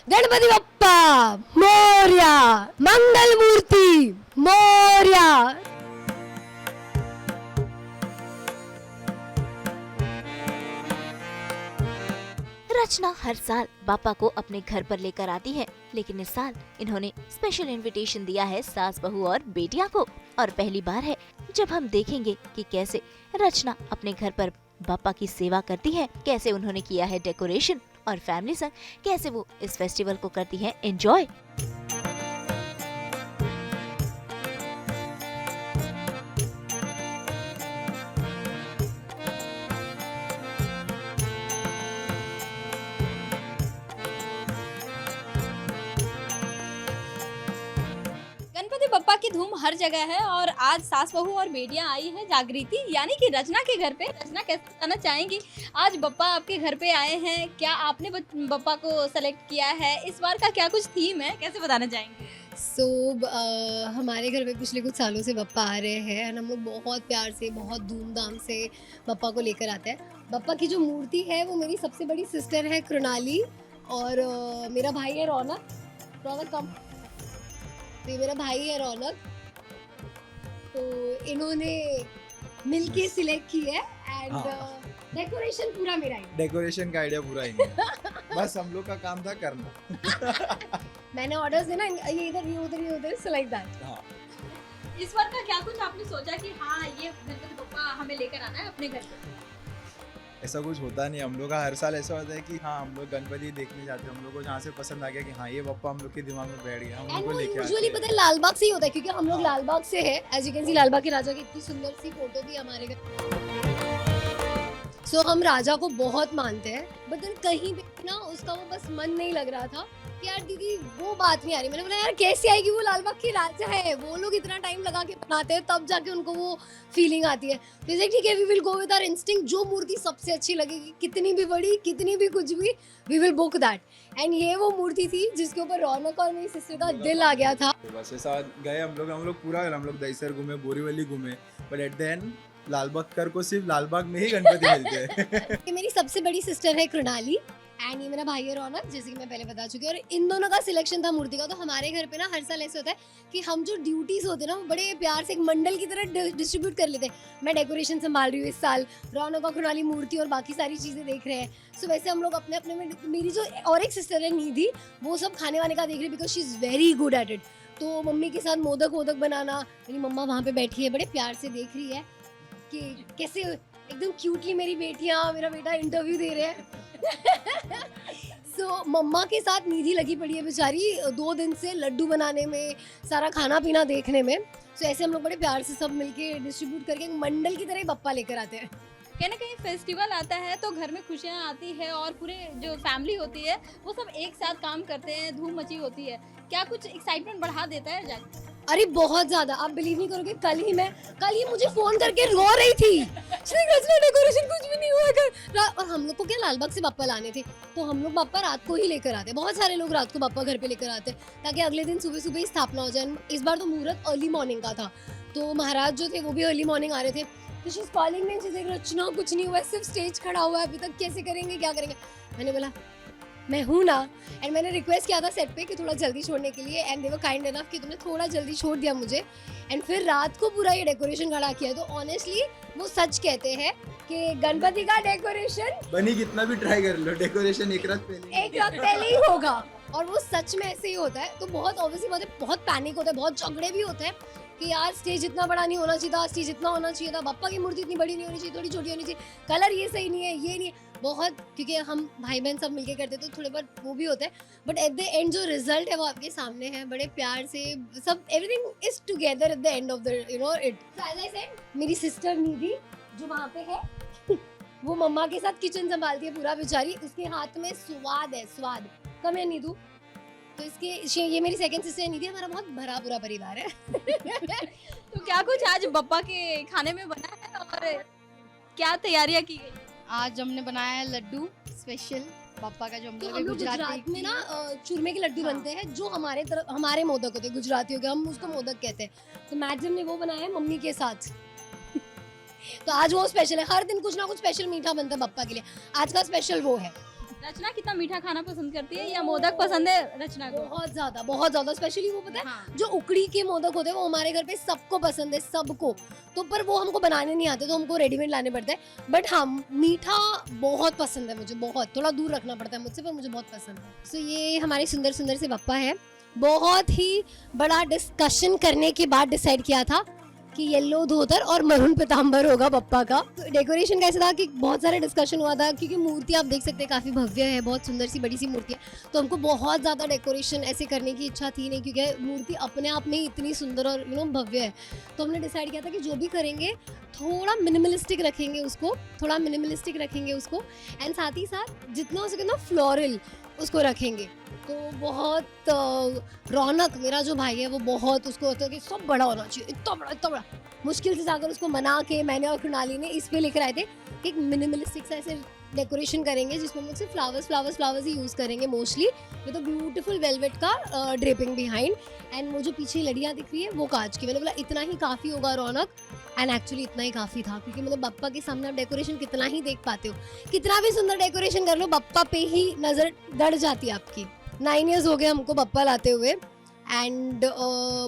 गणपति बप्पा मोरया, मंगल मूर्ति मोरया। रचना हर साल बापा को अपने घर पर लेकर आती है, लेकिन इस साल इन्होंने स्पेशल इनविटेशन दिया है सास बहू और बेटियां को। और पहली बार है जब हम देखेंगे कि कैसे रचना अपने घर पर बापा की सेवा करती है, कैसे उन्होंने किया है डेकोरेशन और फैमिली संग कैसे वो इस फेस्टिवल को करती है एंजॉय। गणपति बप्पा की धूम हर जगह है और आज सास बहू और बेटियां आई हैं जागृति यानी कि रचना के घर पे। रचना कैसे बताना चाहेंगी, आज बप्पा आपके घर पे आए हैं, क्या आपने बप्पा को सेलेक्ट किया है, इस बार का क्या कुछ थीम है, कैसे बताना चाहेंगे? हमारे घर में पिछले कुछ सालों से बप्पा आ रहे हैं और हम लोग बहुत प्यार से बहुत धूमधाम से बप्पा को लेकर आते हैं। बप्पा की जो मूर्ति है वो मेरी सबसे बड़ी सिस्टर है कृणाली और मेरा भाई है रौनक। रौनक कम, तो ये मेरा भाई है रौनक, तो इन्होंने मिलके सिलेक्ट की है एंड डेकोरेशन पूरा मेरा ही। डेकोरेशन का आइडिया पूरा ही बस हम लोग का काम था करना। मैंने ऑर्डर्स देना, ये इधर ये उधर ये उधर, सो लाइक दैट। हाँ, इस बार का क्या कुछ आपने सोचा कि हाँ ये गणपति बप्पा हमें लेकर आना है अपने घर पे? ऐसा कुछ होता नहीं, हम लोग का हर साल ऐसा होता है कि हाँ हम लोग गणपति देखने जाते हैं, हम लोग को जहाँ से पसंद आ गया कि हाँ ये बप्पा हम लोग के दिमाग में बैठ गया, हम एंड उनको वो लेके यूजुअली आते पता हैं। है लालबाग से ही होता है, क्योंकि हम लोग हाँ। लालबाग से है। As you can see Lalbaug के राजा की इतनी सुंदर सी फोटो भी हमारे घर। सो हम राजा को बहुत मानते हैं, बट देन कहीं भी ना उसका वो बस मन नहीं लग रहा था कि यार दीदी वो बात नहीं आ रही। मैंने बोला यार कैसे आएगी, वो लालबाग के राजा है, वो लोग इतना टाइम लगा के बनाते हैं तब जाके उनको वो फीलिंग आती है। तो इसे ठीक है, we will go with our instinct, जो मूर्ति सबसे अच्छी लगेगी, कितनी भी बड़ी कितनी भी कुछ भी, we will book that. And ये वो मूर्ति थी जिसके ऊपर रौनक और मेरी सिस्टर का दिल आ गया था। तो बस ऐसा गए हम लोग पूरा हम लोग दहीसर घूमे, बोरीवली घूमे, but at the end Lalbaug कर को सिर्फ लालबाग में ही गणपति मिलते हैं। ये मेरी सबसे बड़ी सिस्टर है कृणाली एंड ये मेरा भाई है रौनक, जैसे कि मैं पहले बता चुकी हूँ। और इन दोनों का सिलेक्शन था मूर्ति का। तो हमारे घर पे ना हर साल ऐसे होता है कि हम जो ड्यूटीज होते हैं ना वो बड़े प्यार से एक मंडल की तरह डिस्ट्रीब्यूट कर लेते हैं। मैं डेकोरेशन संभाल रही हूँ इस साल, रौनक और कृणाली मूर्ति और बाकी सारी चीज़ें देख रहे हैं। सो वैसे हम लोग अपने अपने में, मेरी जो और एक सिस्टर है निधि, वो सब खाने वाने का देख रही है because she is very good at it. तो मम्मी के साथ मोदक वोदक बनाना, मेरी मम्मा वहाँ पे बैठी है, बड़े प्यार से देख रही है कि कैसे एकदम क्यूटली मेरी बेटियां मेरा बेटा इंटरव्यू दे रहे हैं। सो मम्मा के साथ निधि लगी पड़ी है बेचारी 2 दिन से लड्डू बनाने में, सारा खाना पीना देखने में। सो ऐसे हम लोग बड़े प्यार से सब मिलके डिस्ट्रीब्यूट करके एक मंडल की तरह ही बप्पा लेकर आते हैं। कहीं ना कहीं फेस्टिवल आता है तो घर में खुशियाँ आती है और पूरे जो फैमिली होती है वो सब एक साथ काम करते हैं, धूम मची होती है। क्या कुछ एक्साइटमेंट बढ़ा देता है जाके? अरे बहुत ज्यादा, आप बिलीव नहीं करोगे, कल ही मुझे फोन करके रो रही थी, डेकोरेशन कुछ भी नहीं हुआ कर। और हम लोग को क्या लालबाग से बप्पा लाने थे, तो हम लोग बप्पा रात को ही लेकर आते। बहुत सारे लोग रात को बप्पा घर पे लेकर आते ताकि अगले दिन सुबह सुबह ही स्थापना हो जाए। इस बार तो मुहूर्त अर्ली मॉर्निंग का था, तो महाराज जो थे वो भी अर्ली मॉर्निंग आ रहे थे। तो she is calling me, she is like Rachna कुछ नहीं हुआ, सिर्फ स्टेज खड़ा हुआ है अभी तक, कैसे करेंगे क्या करेंगे। मैंने बोला मैं हूँ ना, एंड मैंने रिक्वेस्ट किया था सेट पे कि थोड़ा जल्दी छोड़ने के लिए, and they were kind enough कि तुमने थोड़ा जल्दी छोड़ दिया मुझे, एंड फिर रात को पूरा ये डेकोरेशन खड़ा किया। तो ऑनेस्टली वो सच कहते हैं कि गणपति का डेकोरेशन बनी कितना भी ट्राई कर लो, डेकोरेशन एक रात पहले ही होगा, और वो सच में ऐसे ही होता है। तो बहुत ऑब्वियसली बात है, बहुत पैनिक होता है, बहुत झगड़े भी होते हैं कि यार स्टेज इतना बड़ा नहीं होना चाहिए था, स्टेज इतना होना चाहिए था, बप्पा की मूर्ति इतनी बड़ी नहीं होनी चाहिए, थोड़ी छोटी होनी चाहिए, कलर ये सही नहीं है, ये नहीं है, बहुत, क्योंकि हम भाई बहन सब मिलके करते तो थोड़े बहुत वो भी होता है। बट एट द एंड जो रिजल्ट है वो आपके सामने है, बड़े प्यार से सब, everything is together at the end of the it. So as I said, मेरी सिस्टर निधि जो वहाँ पे है वो मम्मा के साथ किचन संभालती है पूरा बेचारी, उसके हाथ में स्वाद है, स्वाद कम है नीतू। तो ये मेरी सेकंड सिस्टर निधि, हमारा बहुत भरा पूरा परिवार है। तो क्या कुछ आज बप्पा के खाने में बना है और क्या तैयारियां की गई? आज हमने बनाया है लड्डू स्पेशल बप्पा का, जो हम तो लोग हम लोग गुजराती गुजरात में ना चूरमे के लड्डू हाँ। बनते हैं, जो हमारे तरफ हमारे मोदक होते हैं, गुजरातियों के हम उसको मोदक कहते हैं। तो मैडम ने वो बनाया है मम्मी के साथ। तो आज वो स्पेशल है, हर दिन कुछ ना कुछ स्पेशल मीठा बनता है बप्पा के लिए, आज का स्पेशल वो है। रचना कितना मीठा खाना पसंद करती है या मोदक पसंद है रचना को? बहुत ज्यादा स्पेशली वो पता है हाँ। जो उकड़ी के मोदक होते हैं वो हमारे घर पे सबको पसंद है, सबको। तो पर वो हमको बनाने नहीं आते, तो हमको रेडीमेड लाने पड़ते हैं। बट हाँ, मीठा बहुत पसंद है मुझे, बहुत। थोड़ा दूर रखना पड़ता है मुझसे, पर मुझे बहुत पसंद है। सो ये हमारे सुंदर सुंदर से पप्पा है। बहुत ही बड़ा डिस्कशन करने के बाद डिसाइड किया था कि येलो धोतर और मरून पीताम्बर होगा पप्पा का। तो डेकोरेशन कैसे था कि बहुत सारा डिस्कशन हुआ था, क्योंकि मूर्ति आप देख सकते हैं काफ़ी भव्य है, बहुत सुंदर सी बड़ी सी मूर्ति है। तो हमको बहुत ज़्यादा डेकोरेशन ऐसे करने की इच्छा थी नहीं, क्योंकि मूर्ति अपने आप में ही इतनी सुंदर और भव्य है। तो हमने डिसाइड किया था कि जो भी करेंगे थोड़ा मिनिमलिस्टिक रखेंगे उसको, एंड साथ ही साथ जितना हो सके ना फ्लोरल उसको रखेंगे। तो बहुत रौनक, मेरा जो भाई है वो बहुत उसको होता है कि सब बड़ा होना चाहिए, इतना बड़ा। मुश्किल से जाकर उसको मना के मैंने और कृणाली ने इस पे लेकर आए थे कि एक मिनिमलिस्टिक सा ऐसे डेकोरेशन करेंगे जिसमें हम लोग सिर्फ फ्लावर्स ही यूज़ करेंगे मोस्टली। ये तो ब्यूटीफुल वेलवेट का ड्रेपिंग बिहाइंड, एंड वो जो पीछे लड़ियाँ दिख रही है वो कांच की। मैंने बोला इतना ही काफ़ी होगा रौनक, एंड एक्चुअली इतना ही काफ़ी था, क्योंकि मतलब बप्पा के सामने आप डेकोरेशन कितना ही देख पाते हो, कितना भी सुंदर डेकोरेशन कर लो बप्पा पे ही नज़र गड़ जाती है आपकी। 9 इयर्स हो गए हमको बप्पा लाते हुए, एंड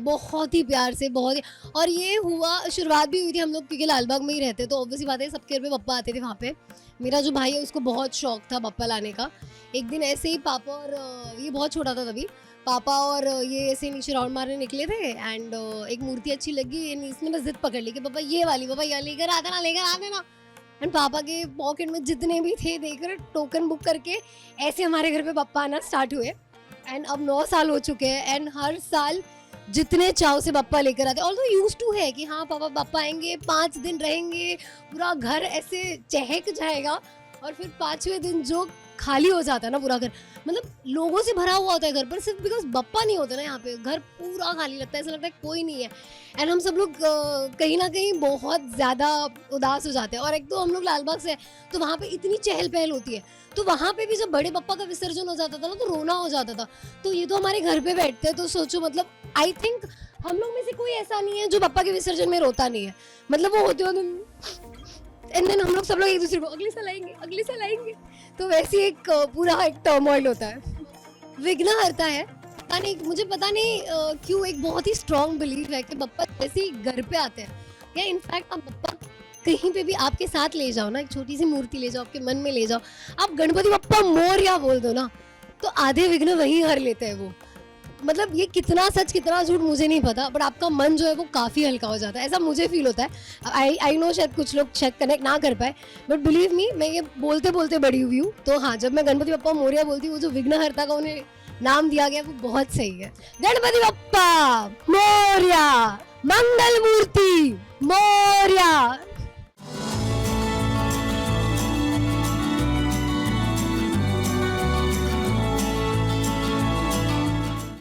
बहुत ही प्यार से, बहुत ही। और ये हुआ, शुरुआत भी हुई थी हम लोग क्योंकि लालबाग में ही रहते, तो ऑब्वियसली बात है सबके घर पे बप्पा आते थे वहाँ पे। मेरा जो भाई है उसको बहुत शौक था बप्पा लाने का। एक दिन ऐसे ही पापा और ये बहुत छोटा था तभी, पापा और ये ऐसे नीचे राउंड मारने निकले थे, एंड एक मूर्ति अच्छी लगी, इसने बस जिद पकड़ ली कि पापा ये वाली, पापा ये लेकर आ देना। एंड पापा के पॉकेट में जितने भी थे देकर टोकन बुक करके ऐसे हमारे घर पे बप्पा आना स्टार्ट हुए। एंड अब 9 साल हो चुके हैं, एंड हर साल जितने चाव से बप्पा लेकर आते, ऑल्दो यूज्ड टू है कि हाँ पापा बप्पा आएंगे, 5 दिन रहेंगे, पूरा घर ऐसे चहक जाएगा, और फिर 5वें दिन जो खाली हो जाता है ना पूरा घर, मतलब लोगों से भरा हुआ होता है घर पर, सिर्फ बिकॉज बप्पा नहीं होता ना यहाँ पे, घर पूरा खाली लगता है, ऐसा लगता है कोई नहीं है। एंड हम सब लोग कहीं ना कहीं बहुत ज़्यादा उदास हो जाते हैं। और एक तो हम लोग लालबाग से, तो वहाँ पे इतनी चहल पहल होती है, तो वहाँ पे भी जब बड़े बप्पा का विसर्जन हो जाता था ना, तो रोना हो जाता था। तो ये तो हमारे घर पे बैठते हैं, तो सोचो, मतलब आई थिंक हम लोग में से कोई ऐसा नहीं है जो बप्पा के विसर्जन में रोता नहीं है। मतलब वो होते एंड देन हम लोग सब लोग एक दूसरे को अगले साल आएंगे, तो वैसे एक पूरा एक टर्मोइल होता है। विघ्नहर्ता है, मुझे पता नहीं क्यों एक बहुत ही स्ट्रॉन्ग बिलीफ है कि बप्पा जैसे ही घर पे आते हैं, या इनफैक्ट आप बप्पा कहीं पे भी आपके साथ ले जाओ ना, एक छोटी सी मूर्ति ले जाओ, आपके मन में ले जाओ, आप गणपति बप्पा मोरया बोल दो ना, तो आधे विघ्न वहीं हर लेते हैं वो। मतलब ये कितना सच कितना झूठ मुझे नहीं पता, बट आपका मन जो है वो काफ़ी हल्का हो जाता है, ऐसा मुझे फील होता है। आई नो शायद कुछ लोग शायद कनेक्ट ना कर पाए, बट बिलीव मी, मैं ये बोलते बोलते बड़ी हुई हूँ। तो हाँ, जब मैं गणपति बप्पा मोरया बोलती हूँ, वो जो विघ्नहर्ता का उन्हें नाम दिया गया वो बहुत सही है। गणपति बप्पा मोरया, मंगल मूर्ति मोरया।